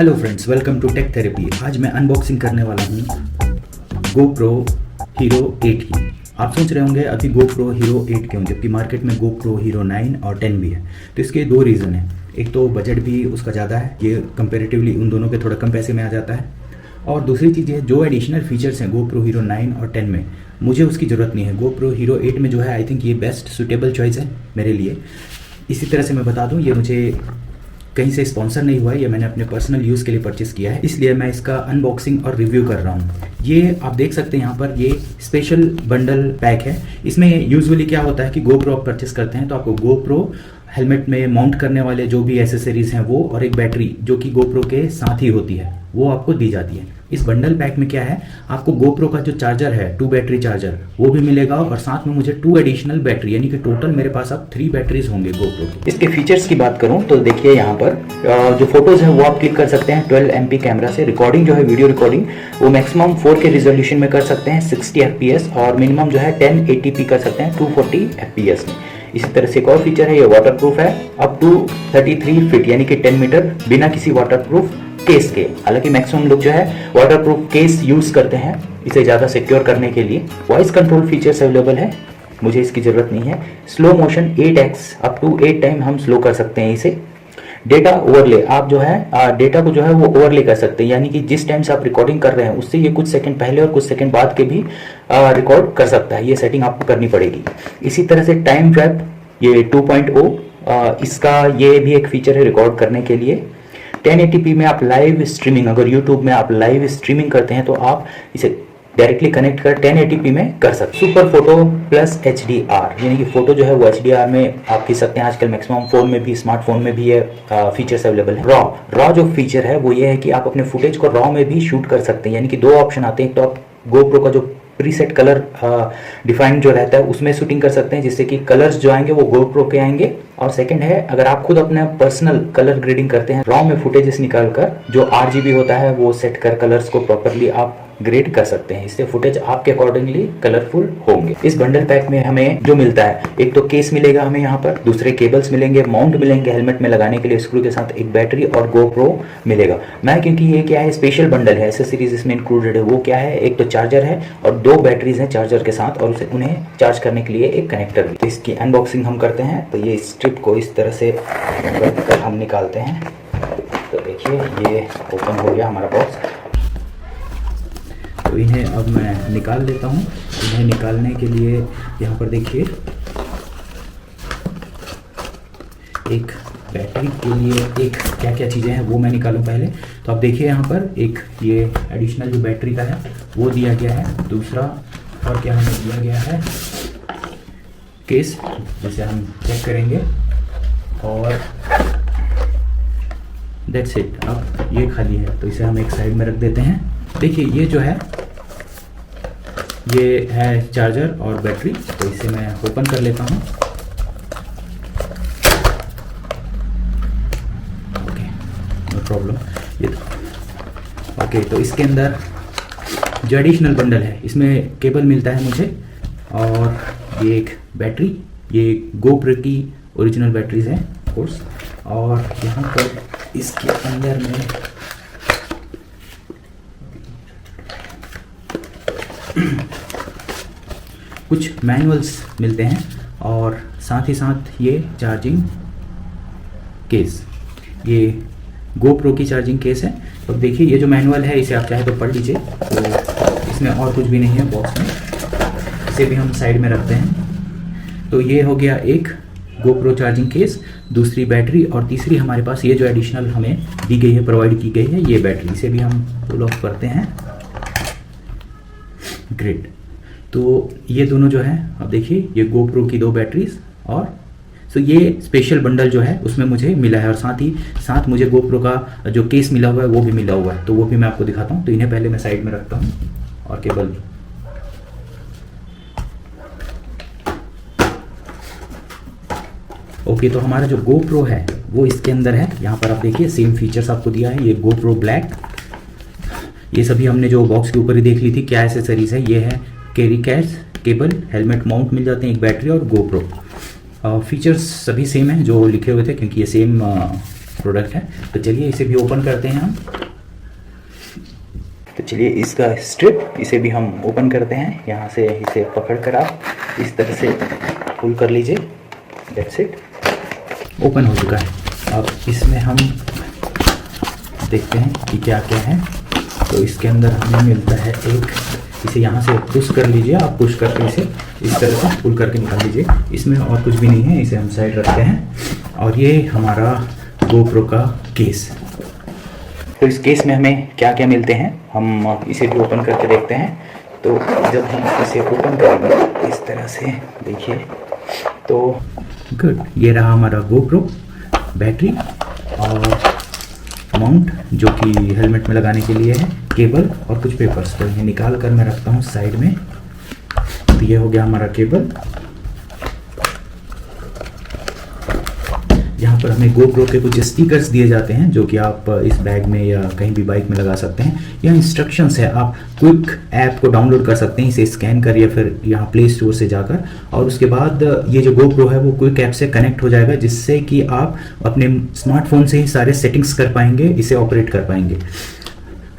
Hello friends, welcome to tech therapy. आज मैं unboxing करने वाला हूँ GoPro Hero 8 की। आप सोच रहे होंगे अभी GoPro Hero 8 क्यों, जबकि मार्केट में GoPro Hero 9 और 10 भी है। तो इसके दो रीज़न हैं। एक तो बजट भी उसका ज़्यादा है, ये कंपेरेटिवली उन दोनों के थोड़ा कम पैसे में आ जाता है। और दूसरी चीज़ है, जो एडिशनल फीचर्स हैं GoPro Hero 9 और 10 में, मुझे उसकी ज़रूरत नहीं है। GoPro Hero 8 में जो है, आई थिंक ये बेस्ट सूटेबल चॉइस है मेरे लिए। इसी तरह से मैं बता दूं, ये मुझे कहीं से स्पॉन्सर नहीं हुआ है, ये मैंने अपने पर्सनल यूज़ के लिए परचेस किया है, इसलिए मैं इसका अनबॉक्सिंग और रिव्यू कर रहा हूँ। ये आप देख सकते हैं यहाँ पर, ये स्पेशल बंडल पैक है। इसमें यूजुअली क्या होता है कि GoPro आप परचेस करते हैं तो आपको GoPro हेलमेट में माउंट करने वाले जो भी एसेसरीज हैं वो, और एक बैटरी जो कि GoPro के साथ ही होती है, वो आपको दी जाती है। इस बंडल पैक में क्या है, आपको GoPro का जो चार्जर है, 2 बैटरी चार्जर, वो भी मिलेगा, और साथ में मुझे 2 एडिशनल बैटरी, यानी कि टोटल मेरे पास अब 3 बैटरीज होंगे GoPro के। इसके फीचर्स की बात करूं तो देखिए यहाँ पर जो फोटोज है वो आप क्लिक कर सकते हैं 12 MP कैमरा से। रिकॉर्डिंग जो है, वीडियो रिकॉर्डिंग, वो मैक्सिमम 4K रिजोल्यूशन में कर सकते हैं 60 FPS, और मिनिमम जो है 1080p कर सकते हैं 240 FPS में। इसी तरह से एक और फीचर है, ये वाटरप्रूफ है अप टू 33 फीट, यानी कि 10 मीटर, बिना किसी वाटरप्रूफ केस के। हालांकि मैक्सिमम लोग जो है वाटरप्रूफ केस यूज करते हैं इसे ज़्यादा सिक्योर करने के लिए। वॉइस कंट्रोल फीचर्स अवेलेबल है, मुझे इसकी ज़रूरत नहीं है। Slow motion 8x up to 8 time हम स्लो कर सकते हैं इसे। डेटा ओवरले, आप जो है डेटा को जो है वो ओवरले कर सकते हैं, यानी कि जिस टाइम से आप रिकॉर्डिंग कर रहे हैं उससे ये कुछ सेकंड पहले और कुछ सेकंड बाद के भी रिकॉर्ड कर सकता है। ये सेटिंग आपको करनी पड़ेगी। इसी तरह से टाइम ट्रैप, ये 2.0, इसका ये भी एक फीचर है रिकॉर्ड करने के लिए। 1080p में आप लाइव स्ट्रीमिंग, अगर YouTube में आप लाइव स्ट्रीमिंग करते हैं तो आप इसे डायरेक्टली कनेक्ट कर 1080p में कर सकते हैं। सुपर फोटो प्लस HDR, यानी कि फोटो जो है वो HDR में आप खींच सकते हैं। आजकल मैक्सिमम फोन में भी, स्मार्टफोन में भी ये फीचर्स अवेलेबल है। रॉ जो फीचर है वो ये है कि आप अपने फुटेज को रॉ में भी शूट कर सकते हैं, यानी कि 2 ऑप्शन आते हैं। एक तो आप GoPro का जो प्रीसेट कलर डिफाइंड जो रहता है उसमें शूटिंग कर सकते हैं, जिससे कि कलर्स जो आएंगे वो GoPro के आएंगे। और सेकंड है, अगर आप खुद अपने पर्सनल कलर ग्रेडिंग करते हैं, रॉ में फुटेजेस निकालकर जो RGB होता है वो सेट कर कलर्स को प्रॉपरली आप ग्रेड कर सकते हैं। इससे फुटेज आपके अकॉर्डिंगली कलरफुल होंगे। इस बंडल पैक में हमें जो मिलता है, एक तो केस मिलेगा हमें यहाँ पर, दूसरे केबल्स मिलेंगे, माउंट मिलेंगे हेलमेट में लगाने के लिए स्क्रू के साथ, एक बैटरी और GoPro मिलेगा। मैं, क्योंकि ये क्या है, स्पेशल बंडल है, एसेसरीज इसमें इंक्लूडेड है। वो क्या है, एक तो चार्जर है और 2 बैटरीज हैं चार्जर के साथ, और उन्हें चार्ज करने के लिए एक कनेक्टर भी। तो इसकी अनबॉक्सिंग हम करते हैं। तो ये स्ट्रिप को इस तरह से हम निकालते हैं। तो देखिए ये ओपन हो गया हमारा बॉक्स। तो इन्हें अब मैं निकाल लेता हूँ। इन्हें निकालने के लिए यहाँ पर देखिए, एक बैटरी के लिए एक क्या क्या चीज़ें हैं वो मैं निकालूँ पहले। तो आप देखिए यहाँ पर एक ये एडिशनल जो बैटरी का है वो दिया गया है। दूसरा और क्या हमें दिया गया है, केस, जिसे हम चेक करेंगे, और दैट्स इट। अब ये खाली है तो इसे हम एक साइड में रख देते हैं। देखिए ये जो है, ये है चार्जर और बैटरी। तो इसे मैं ओपन कर लेता हूँ। Okay, no problem. ये ओके, तो इसके अंदर जो एडिशनल बंडल है, इसमें केबल मिलता है मुझे, और ये एक बैटरी, ये GoPro की ओरिजिनल बैटरीज हैं ऑफ कोर्स। और यहाँ पर इसके अंदर में कुछ मैनुअल्स मिलते हैं, और साथ ही साथ ये चार्जिंग केस, ये GoPro की चार्जिंग केस है। तो देखिए ये जो मैनुअल है इसे आप चाहे तो पढ़ लीजिए। तो इसमें और कुछ भी नहीं है बॉक्स में, इसे भी हम साइड में रखते हैं। तो ये हो गया एक GoPro चार्जिंग केस, दूसरी बैटरी, और तीसरी हमारे पास ये जो एडिशनल हमें दी गई है, प्रोवाइड की गई है, ये बैटरी। इसे भी हम पुल ऑफ करते हैं। ग्रेट। तो ये दोनों जो है, अब देखिए ये GoPro की 2 बैटरीज, और सो ये स्पेशल बंडल जो है उसमें मुझे मिला है, और साथ ही साथ मुझे GoPro का जो केस मिला हुआ है वो भी मिला हुआ है। तो वो भी मैं आपको दिखाता हूँ। तो इन्हें पहले मैं साइड में रखता हूँ, और केबल ओके। तो हमारा जो GoPro है वो इसके अंदर है। यहाँ पर आप देखिए सेम फीचर्स आपको दिया है। ये GoPro ब्लैक, ये सभी हमने जो बॉक्स के ऊपर ही देख ली थी क्या एसेसरीज है। ये है carry cash, cable, helmet mount मिल जाते हैं, एक बैटरी और GoPro। फीचर्स सभी सेम हैं जो लिखे हुए थे, क्योंकि ये सेम प्रोडक्ट है। तो चलिए इसे भी ओपन करते हैं हम। तो चलिए इसका स्ट्रिप इसे भी हम ओपन करते हैं। यहाँ से इसे पकड़ कर आप इस तरह से पुल कर लीजिए। दैट्स इट, ओपन हो चुका है। अब इसमें हम देखते हैं कि क्या क्या है। तो इसके अंदर हमें मिलता है एक, इसे यहाँ से पुश कर लीजिए आप, पुश करके इसे इस तरह से पुल करके निकाल लीजिए। इसमें और कुछ भी नहीं है, इसे हम साइड रखते हैं। और ये हमारा GoPro का केस। तो इस केस में हमें क्या क्या मिलते हैं हम इसे भी ओपन करके देखते हैं। तो जब हम इसे ओपन करेंगे इस तरह से देखिए, तो गुड, ये रहा हमारा GoPro, बैटरी और माउंट जो कि हेलमेट में लगाने के लिए है, केबल और कुछ पेपर्स। तो ये निकाल कर मैं रखता हूँ साइड में। तो ये हो गया हमारा केबल। यहाँ पर हमें GoPro के कुछ स्टिकर्स दिए जाते हैं जो कि आप इस बैग में या कहीं भी बाइक में लगा सकते हैं। यह इंस्ट्रक्शंस है, आप क्विक ऐप को डाउनलोड कर सकते हैं, इसे स्कैन कर या फिर यहाँ प्ले स्टोर से जाकर, और उसके बाद ये जो GoPro है वो क्विक ऐप से कनेक्ट हो जाएगा, जिससे कि आप अपने स्मार्टफोन से ही सारे सेटिंग्स कर पाएंगे, इसे ऑपरेट कर पाएंगे।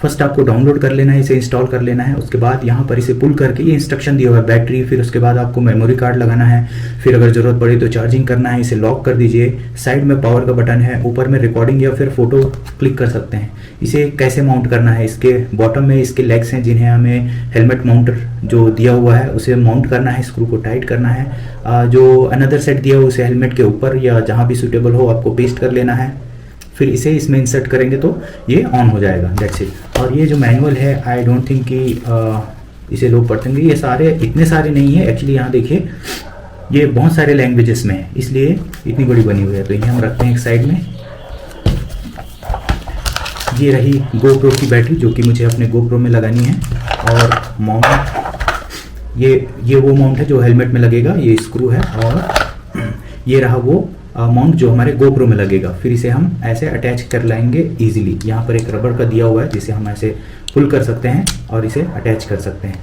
फर्स्ट आपको डाउनलोड कर लेना है, इसे इंस्टॉल कर लेना है। उसके बाद यहाँ पर इसे पुल करके ये इंस्ट्रक्शन दिया हुआ है, बैटरी, फिर उसके बाद आपको मेमोरी कार्ड लगाना है, फिर अगर ज़रूरत पड़े तो चार्जिंग करना है। इसे लॉक कर दीजिए। साइड में पावर का बटन है, ऊपर में रिकॉर्डिंग या फिर फोटो क्लिक कर सकते हैं। इसे कैसे माउंट करना है, इसके बॉटम में इसके लेग्स हैं जिन्हें हमें हेलमेट माउंटर जो दिया हुआ है उसे माउंट करना है, स्क्रू को टाइट करना है। जो अनदर सेट दिया हुआ उसे हेलमेट के ऊपर या जहाँ भी सूटेबल हो आपको पेस्ट कर लेना है। फिर इसे इसमें इंसर्ट करेंगे तो ये ऑन हो जाएगा। That's it. और ये जो मैनुअल है, आई डोंट थिंक कि इसे लोग पढ़ेंगे। ये सारे इतने सारे नहीं है एक्चुअली, यहाँ देखिए ये बहुत सारे लैंग्वेजेस में है, इसलिए इतनी बड़ी बनी हुई है। तो ये हम रखते हैं एक साइड में। ये रही GoPro की बैटरी जो कि मुझे अपने GoPro में लगानी है। और माउंट, ये वो माउंट है जो हेलमेट में लगेगा, ये स्क्रू है। और ये रहा वो माउंट जो हमारे GoPro में लगेगा। फिर इसे हम ऐसे अटैच कर लाएंगे इजीली। यहाँ पर एक रबर का दिया हुआ है जिसे हम ऐसे पुल कर सकते हैं और इसे अटैच कर सकते हैं।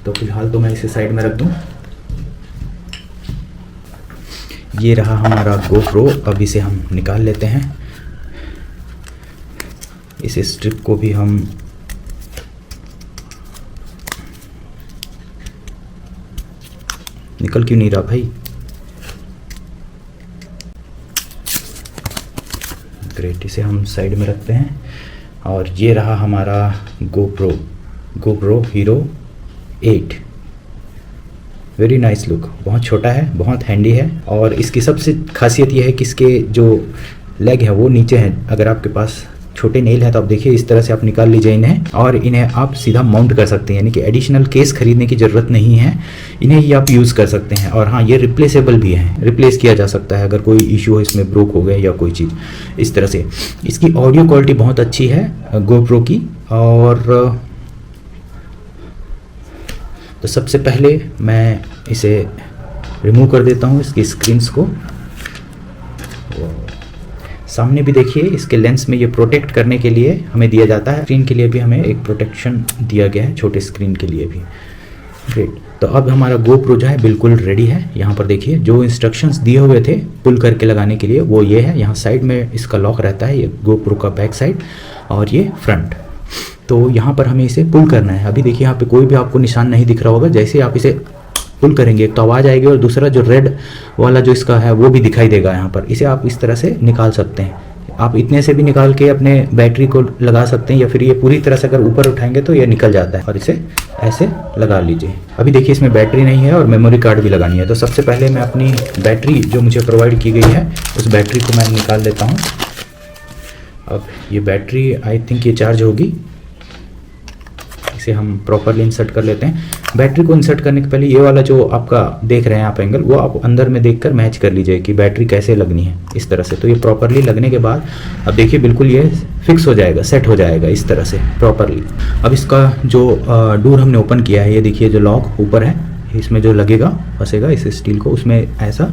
तो फिलहाल तो मैं इसे साइड में रख दूँ। ये रहा हमारा GoPro। अब इसे हम निकाल लेते हैं। इस स्ट्रिप को भी हम निकल क्यों नहीं रहा भाई? ग्रेट, इसे हम साइड में रखते हैं। और ये रहा हमारा GoPro Hero 8। Very nice look, बहुत छोटा है, बहुत हैंडी है। और इसकी सबसे खासियत यह है कि इसके जो लेग है वो नीचे हैं। अगर आपके पास छोटे नेल है तो आप देखिए इस तरह से आप निकाल लीजिए इन्हें, और इन्हें आप सीधा माउंट कर सकते हैं, यानी कि एडिशनल केस खरीदने की ज़रूरत नहीं है, इन्हें ही आप यूज़ कर सकते हैं। और हाँ, ये रिप्लेसेबल भी है, रिप्लेस किया जा सकता है अगर कोई इशू हो, इसमें ब्रोक हो गए या कोई चीज़ इस तरह से। इसकी ऑडियो क्वालिटी बहुत अच्छी है GoPro की। और तो सबसे पहले मैं इसे रिमूव कर देता हूँ, इसकी स्क्रीन्स को। सामने भी देखिए इसके लेंस में ये प्रोटेक्ट करने के लिए हमें दिया जाता है। स्क्रीन के लिए भी हमें एक प्रोटेक्शन दिया गया है, छोटे स्क्रीन के लिए भी। ग्रेट। तो अब हमारा GoPro जो है बिल्कुल रेडी है। यहाँ पर देखिए जो इंस्ट्रक्शंस दिए हुए थे पुल करके लगाने के लिए वो ये है। यहाँ साइड में इसका लॉक रहता है, ये GoPro का बैक साइड और ये फ्रंट। तो यहाँ पर हमें इसे पुल करना है। अभी देखिए यहाँ पे कोई भी आपको निशान नहीं दिख रहा होगा। जैसे आप इसे पुल करेंगे एक तो आवाज़ आएगी, और दूसरा जो रेड वाला जो इसका है वो भी दिखाई देगा यहाँ पर। इसे आप इस तरह से निकाल सकते हैं। आप इतने से भी निकाल के अपने बैटरी को लगा सकते हैं, या फिर ये पूरी तरह से अगर ऊपर उठाएंगे तो ये निकल जाता है। और इसे ऐसे लगा लीजिए। अभी देखिए इसमें बैटरी नहीं है और मेमोरी कार्ड भी लगानी है। तो सबसे पहले मैं अपनी बैटरी जो मुझे प्रोवाइड की गई है उस बैटरी को मैं निकाल लेता हूँ। अब ये बैटरी आई थिंक ये चार्ज होगी। इसे हम प्रॉपरली इंसर्ट कर लेते हैं। बैटरी को इंसर्ट करने के पहले ये वाला जो आपका देख रहे हैं आप एंगल, वो आप अंदर में देखकर मैच कर लीजिए कि बैटरी कैसे लगनी है इस तरह से। तो ये प्रॉपरली लगने के बाद अब देखिए बिल्कुल ये फिक्स हो जाएगा, सेट हो जाएगा इस तरह से प्रॉपरली। अब इसका जो डोर हमने ओपन किया है, ये देखिए जो लॉक ऊपर है इसमें जो लगेगा फंसेगा इस स्टील को, उसमें ऐसा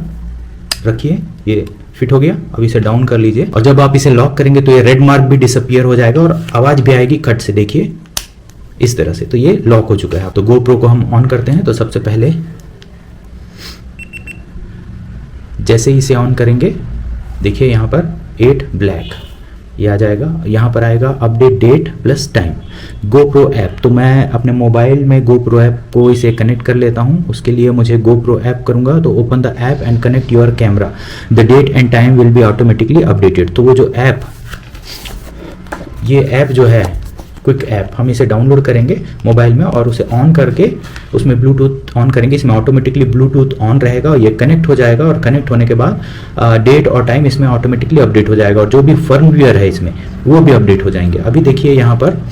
रखिए, ये फिट हो गया। अब इसे डाउन कर लीजिए और जब आप इसे लॉक करेंगे तो ये रेड मार्क भी डिसअपियर हो जाएगा और आवाज़ भी आएगी कट से, देखिए इस तरह से। तो ये लॉक हो चुका है। तो GoPro को हम ऑन करते हैं। तो सबसे पहले जैसे ही इसे ऑन करेंगे देखिए यहाँ पर 8 ब्लैक, ये आ जाएगा। यहाँ पर आएगा update date plus time, GoPro app. तो मैं अपने मोबाइल में GoPro ऐप को इसे कनेक्ट कर लेता हूँ। उसके लिए मुझे GoPro ऐप करूँगा, तो open the app and connect your camera, the date and time will be automatically updated. तो वो जो ऐप, ये ऐप जो है क्विक ऐप, हम इसे डाउनलोड करेंगे मोबाइल में और उसे ऑन करके उसमें ब्लूटूथ ऑन करेंगे, इसमें ऑटोमेटिकली ब्लूटूथ ऑन रहेगा और ये कनेक्ट हो जाएगा। और कनेक्ट होने के बाद डेट और टाइम इसमें ऑटोमेटिकली अपडेट हो जाएगा और जो भी फर्मवेयर है इसमें वो भी अपडेट हो जाएंगे। अभी देखिए यहाँ पर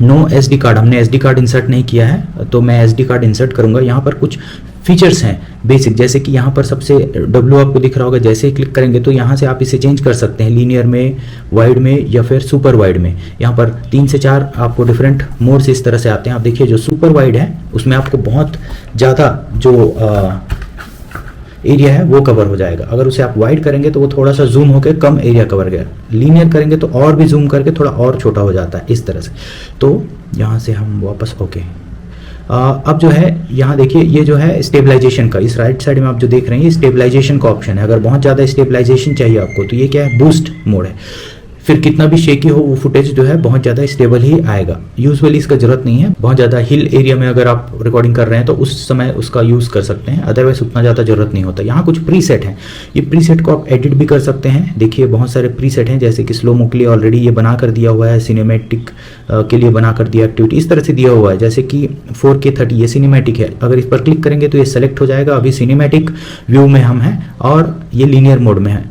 नो SD कार्ड, हमने SD कार्ड इंसर्ट नहीं किया है, तो मैं SD कार्ड इंसर्ट करूंगा। यहाँ पर कुछ फीचर्स हैं बेसिक, जैसे कि यहाँ पर सबसे W आपको दिख रहा होगा, जैसे ही क्लिक करेंगे तो यहाँ से आप इसे चेंज कर सकते हैं, लीनियर में, वाइड में या फिर सुपर वाइड में। यहाँ पर 3 से 4 आपको डिफरेंट मोड्स इस तरह से आते हैं। आप देखिए जो सुपर वाइड है उसमें आपको बहुत ज़्यादा जो एरिया है वो कवर हो जाएगा। अगर उसे आप वाइड करेंगे तो वो थोड़ा सा जूम होकर कम एरिया कवर गया, लीनियर करेंगे तो और भी जूम करके थोड़ा और छोटा हो जाता है इस तरह से। तो यहाँ से हम वापस ओके। अब जो है यहाँ देखिए, ये जो है स्टेबलाइजेशन का, इस राइट साइड में आप जो देख रहे हैं ये स्टेबलाइजेशन का ऑप्शन है। अगर बहुत ज़्यादा स्टेबलाइजेशन चाहिए आपको तो ये क्या है, बूस्ट मोड है। फिर कितना भी शेकी हो वो फुटेज जो है बहुत ज़्यादा स्टेबल ही आएगा। यूजुअली इसका जरूरत नहीं है, बहुत ज़्यादा हिल एरिया में अगर आप रिकॉर्डिंग कर रहे हैं तो उस समय उसका यूज़ कर सकते हैं, अदरवाइज उतना ज़्यादा जरूरत नहीं होता। यहाँ कुछ प्रीसेट हैं, ये प्रीसेट को आप एडिट भी कर सकते हैं। देखिए बहुत सारे प्रीसेट हैं, जैसे कि स्लो मो के लिए ऑलरेडी ये बना कर दिया हुआ है, सिनेमैटिक के लिए बना कर दिया, एक्टिविटी इस तरह से दिया हुआ है। जैसे कि 4K 30 ये सिनेमैटिक है, अगर इस पर क्लिक करेंगे तो ये सेलेक्ट हो जाएगा। अभी सिनेमैटिक व्यू में हम हैं और ये लीनियर मोड में है।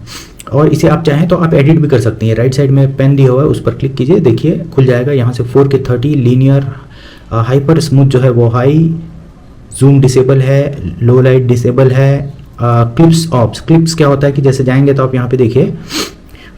और इसे आप चाहें तो आप एडिट भी कर सकते हैं। राइट साइड में पेन दिया हुआ है, उस पर क्लिक कीजिए, देखिए खुल जाएगा। यहाँ से 4K 30 लीनियर, हाइपर स्मूथ जो है वो हाई, जूम डिसेबल है, लो लाइट डिसेबल है, क्लिप्स ऑप्स। क्लिप्स क्या होता है कि जैसे जाएंगे तो आप यहाँ पे देखिए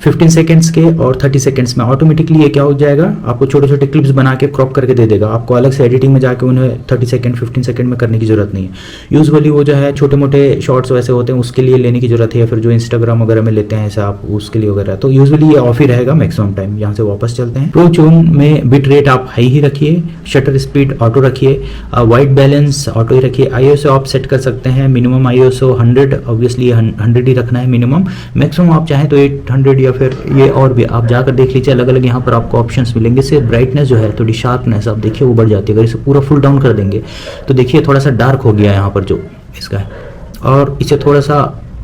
15 सेकेंड्स के और 30 सेकेंड्स में ऑटोमेटिकली ये क्या हो जाएगा, आपको छोटे छोटे क्लिप्स बना के क्रॉप करके दे देगा। आपको अलग से एडिटिंग में जाके उन्हें 30 सेकेंड 15 सेकेंड में करने की जरूरत नहीं है। यूजुअली वो जो है छोटे मोटे शॉर्ट्स वैसे होते हैं उसके लिए लेने की जरूरत है, या फिर जो इंस्टाग्राम वगैरह में लेते हैं ऐसा आप उसके लिए वगैरह, तो यूजुअली ये ऑफ ही रहेगा मैक्सिमम टाइम। यहाँ से वापस चलते हैं। प्रो ट्यून में बिट रेट आप हाई ही रखिए, शटर स्पीड ऑटो रखिए, वाइट बैलेंस ऑटो ही रखिए, ISO आप सेट कर सकते हैं। मिनिमम ISO 100, ऑब्वियसली 100 ही रखना है मिनिमम। मैक्सिमम आप चाहें तो 800 या फिर ये और भी आप जाकर देख लीजिए, अलग अलग यहाँ पर आपको ऑप्शंस मिलेंगे। इससे ब्राइटनेस जो है, थोड़ी शार्पनेस आप देखिए वो बढ़ जाती है। अगर इसे पूरा फुल डाउन कर देंगे तो देखिए थोड़ा सा डार्क हो गया यहाँ पर जो इसका है, और इसे थोड़ा सा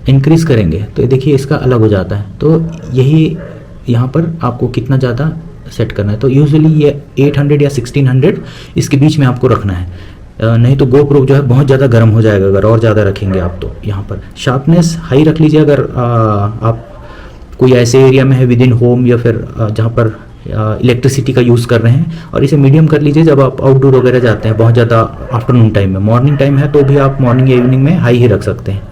इंक्रीज करेंगे तो ये देखिए इसका अलग हो जाता है। तो यही यहाँ पर आपको कितना ज़्यादा सेट करना है, तो यूजुअली ये 800 या 1600 इसके बीच में आपको रखना है, नहीं तो GoPro जो है बहुत ज़्यादा गर्म हो जाएगा अगर और ज़्यादा रखेंगे आप। तो यहाँ पर शार्पनेस हाई रख लीजिए अगर आप कोई ऐसे एरिया में है विद इन होम या फिर जहाँ पर इलेक्ट्रिसिटी का यूज़ कर रहे हैं, और इसे मीडियम कर लीजिए जब आप आउटडोर वगैरह जाते हैं बहुत ज़्यादा आफ्टरनून टाइम में। मॉर्निंग टाइम है तो भी आप मॉर्निंग या इवनिंग में हाई ही रख सकते हैं,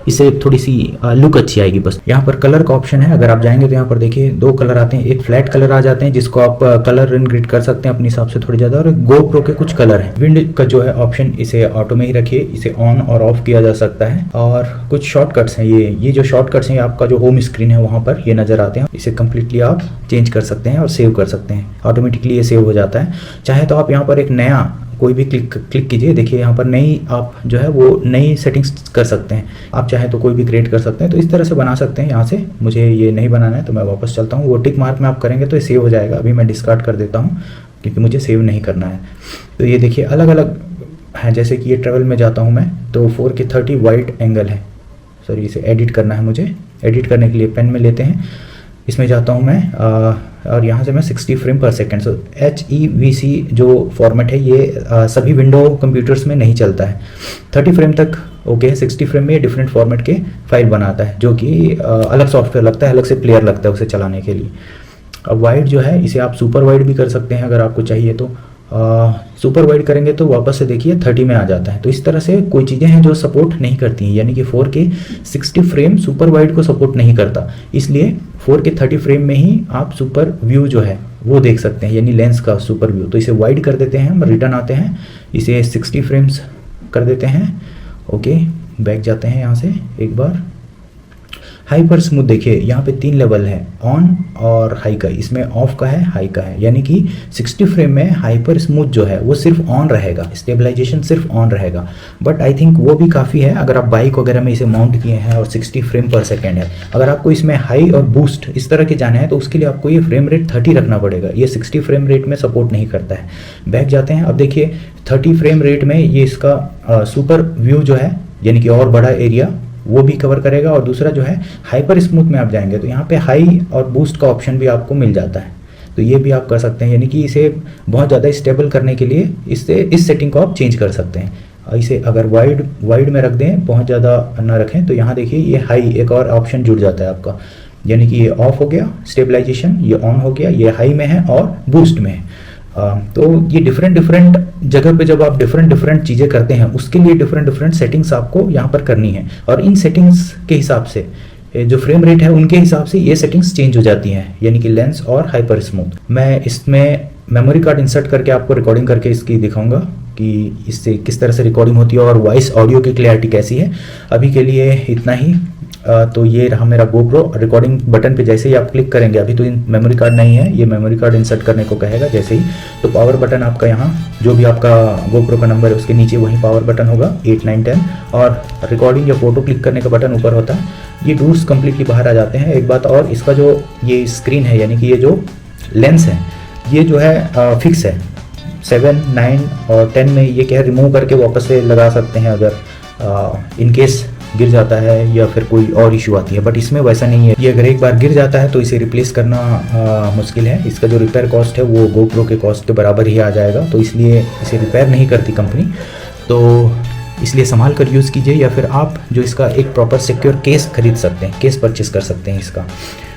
इससे थोड़ी सी लुक अच्छी आएगी बस। यहाँ पर कलर का ऑप्शन है, अगर आप जाएंगे तो यहाँ पर देखिए 2 कलर आते हैं। एक फ्लैट कलर आ जाते हैं जिसको आप कलर इनग्रेड कर सकते हैं अपने हिसाब से थोड़ी ज़्यादा, और GoPro के कुछ कलर हैं। विंड का जो है ऑप्शन इसे ऑटो में ही रखिए, इसे ऑन और ऑफ किया जा सकता है। और कुछ शॉर्टकट्स हैं, ये जो शॉर्टकट्स हैं आपका जो होम स्क्रीन है वहाँ पर ये नज़र आते हैं, इसे कम्प्लीटली आप चेंज कर सकते हैं और सेव कर सकते हैं, ऑटोमेटिकली ये सेव हो जाता है। चाहे तो आप यहाँ पर एक नया कोई भी क्लिक कीजिए, देखिए यहाँ पर नई आप जो है वो नई सेटिंग्स कर सकते हैं। आप चाहे तो कोई भी क्रिएट कर सकते हैं, तो इस तरह से बना सकते हैं। यहाँ से मुझे ये नहीं बनाना है तो मैं वापस चलता हूँ। वो टिक मार्क में आप करेंगे तो ये सेव हो जाएगा। अभी मैं डिस्कार्ड कर देता हूँ क्योंकि मुझे सेव नहीं करना है। तो ये देखिए अलग अलग है, जैसे कि ये ट्रेवल में जाता हूँ मैं तो 4K 30 वाइड एंगल है, सॉरी इसे एडिट करना है मुझे। एडिट करने के लिए पेन में लेते हैं, इसमें जाता हूँ मैं और यहाँ से मैं 60 फ्रेम पर सेकेंड। सो HEVC जो फॉर्मेट है ये सभी विंडो कंप्यूटर्स में नहीं चलता है। 30 फ्रेम तक ओके है, 60 फ्रेम में डिफरेंट फॉर्मेट के फाइल बनाता है, जो कि अलग सॉफ्टवेयर लगता है, अलग से प्लेयर लगता है उसे चलाने के लिए। अब वाइड जो है इसे आप सुपर वाइड भी कर सकते हैं अगर आपको चाहिए तो। सुपर वाइड करेंगे तो वापस से देखिए 30 में आ जाता है। तो इस तरह से कोई चीज़ें हैं जो सपोर्ट नहीं करती हैं, यानी कि 4K 60 फ्रेम सुपर वाइड को सपोर्ट नहीं करता, इसलिए 4K 30 फ्रेम में ही आप सुपर व्यू जो है वो देख सकते हैं, यानी लेंस का सुपर व्यू। तो इसे वाइड कर देते हैं, हम रिटर्न आते हैं, इसे 60 फ्रेम्स कर देते हैं। ओके, बैक जाते हैं यहाँ से एक बार। हाइपर स्मूथ देखिए यहाँ पे 3 लेवल है, ऑन और हाई का, इसमें ऑफ का है, हाई का है, यानी कि 60 फ्रेम में हाइपर स्मूथ जो है वो सिर्फ ऑन रहेगा, स्टेबलाइजेशन सिर्फ ऑन रहेगा। बट आई थिंक वो भी काफ़ी है अगर आप बाइक वगैरह में इसे माउंट किए हैं और 60 फ्रेम पर सेकेंड है। अगर आपको इसमें हाई और बूस्ट इस तरह के जाना है तो उसके लिए आपको ये फ्रेम रेट 30 रखना पड़ेगा, ये 60 फ्रेम रेट में सपोर्ट नहीं करता है। बैक जाते हैं, अब देखिए 30 फ्रेम रेट में ये इसका सुपर व्यू जो है यानी कि और बड़ा एरिया वो भी कवर करेगा, और दूसरा जो है हाइपर स्मूथ में आप जाएंगे तो यहाँ पे हाई और बूस्ट का ऑप्शन भी आपको मिल जाता है, तो ये भी आप कर सकते हैं, यानी कि इसे बहुत ज़्यादा स्टेबल करने के लिए इस सेटिंग को आप चेंज कर सकते हैं। इसे अगर वाइड में रख दें, बहुत ज़्यादा ना रखें, तो यहाँ देखिए ये हाई एक और ऑप्शन जुड़ जाता है आपका, यानी कि ये ऑफ हो गया स्टेबलाइजेशन, ये ऑन हो गया, ये हाई में है और बूस्ट में है। तो ये डिफरेंट जगह पे जब आप डिफरेंट चीज़ें करते हैं उसके लिए डिफरेंट सेटिंग्स आपको यहाँ पर करनी है, और इन सेटिंग्स के हिसाब से जो फ्रेम रेट है उनके हिसाब से ये सेटिंग्स चेंज हो जाती हैं, यानी कि लेंस और हाइपर स्मूथ। मैं इसमें मेमोरी कार्ड इंसर्ट करके आपको रिकॉर्डिंग करके इसकी दिखाऊंगा कि इससे किस तरह से रिकॉर्डिंग होती है और वॉइस ऑडियो की क्लैरिटी कैसी है। अभी के लिए इतना ही। तो ये रहा मेरा GoPro। रिकॉर्डिंग बटन पे जैसे ही आप क्लिक करेंगे, अभी तो मेमोरी कार्ड नहीं है, ये मेमोरी कार्ड इंसर्ट करने को कहेगा जैसे ही, तो पावर बटन आपका यहाँ जो भी आपका GoPro का नंबर है उसके नीचे वही पावर बटन होगा 8, 9, 10, और रिकॉर्डिंग या फोटो क्लिक करने का बटन ऊपर होता है। ये डूड्स कंप्लीटली बाहर आ जाते हैं। एक बात और, इसका जो ये स्क्रीन है यानी कि ये जो लेंस है ये जो है फिक्स है, 7, 9 और 10 में ये क्या है रिमूव करके वापस से लगा सकते हैं अगर इनकेस गिर जाता है या फिर कोई और इशू आती है, बट इसमें वैसा नहीं है। ये अगर एक बार गिर जाता है तो इसे रिप्लेस करना मुश्किल है। इसका जो रिपेयर कॉस्ट है वो GoPro के कॉस्ट के बराबर ही आ जाएगा, तो इसलिए इसे रिपेयर नहीं करती कंपनी, तो इसलिए संभाल कर यूज़ कीजिए, या फिर आप जो इसका एक प्रॉपर सिक्योर केस खरीद सकते हैं, केस परचेस कर सकते हैं इसका।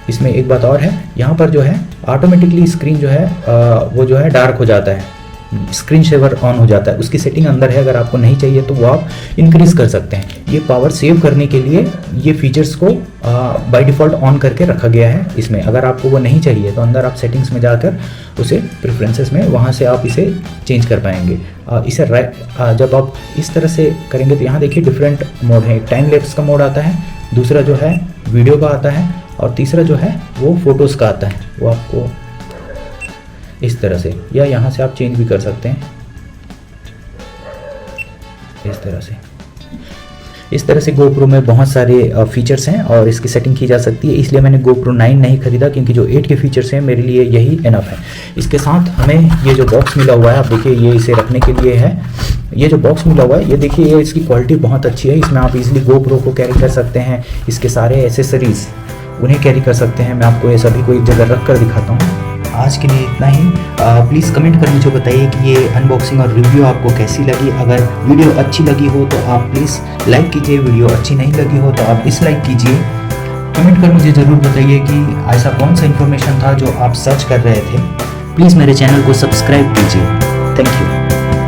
इसमें एक बात और है, यहाँ पर जो है ऑटोमेटिकली स्क्रीन जो है वो जो है डार्क हो जाता है, स्क्रीन सेवर ऑन हो जाता है। उसकी सेटिंग अंदर है, अगर आपको नहीं चाहिए तो वो आप इंक्रीज कर सकते हैं। ये पावर सेव करने के लिए ये फीचर्स को बाय डिफ़ॉल्ट ऑन करके रखा गया है इसमें। अगर आपको वो नहीं चाहिए तो अंदर आप सेटिंग्स में जाकर उसे प्रेफरेंसेस में वहाँ से आप इसे चेंज कर पाएंगे। इसे जब आप इस तरह से करेंगे तो यहाँ देखिए डिफरेंट मोड है। टाइम लैप्स का मोड आता है, दूसरा जो है वीडियो का आता है, और तीसरा जो है वो फोटोज़ का आता है। वो आपको इस तरह से, या यहाँ से आप चेंज भी कर सकते हैं इस तरह से GoPro में बहुत सारे फीचर्स हैं और इसकी सेटिंग की जा सकती है। इसलिए मैंने GoPro 9 नहीं खरीदा, क्योंकि जो 8 के फीचर्स हैं मेरे लिए यही इनफ है। इसके साथ हमें ये जो बॉक्स मिला हुआ है, आप देखिए ये इसे रखने के लिए है। ये जो बॉक्स मिला हुआ है ये देखिए, ये इसकी क्वालिटी बहुत अच्छी है। इसमें आप इजीली GoPro को कैरी कर सकते हैं, इसके सारे एसेसरीज उन्हें कैरी कर सकते हैं। मैं आपको ये सभी को एक जगह रख कर दिखाता हूँ। आज के लिए इतना ही। प्लीज़ कमेंट कर मुझे बताइए कि ये अनबॉक्सिंग और रिव्यू आपको कैसी लगी। अगर वीडियो अच्छी लगी हो तो आप प्लीज़ लाइक कीजिए, वीडियो अच्छी नहीं लगी हो तो आप डिसलाइक कीजिए। कमेंट कर मुझे ज़रूर बताइए कि ऐसा कौन सा इन्फॉर्मेशन था जो आप सर्च कर रहे थे। प्लीज़ मेरे चैनल को सब्सक्राइब कीजिए। Thank you.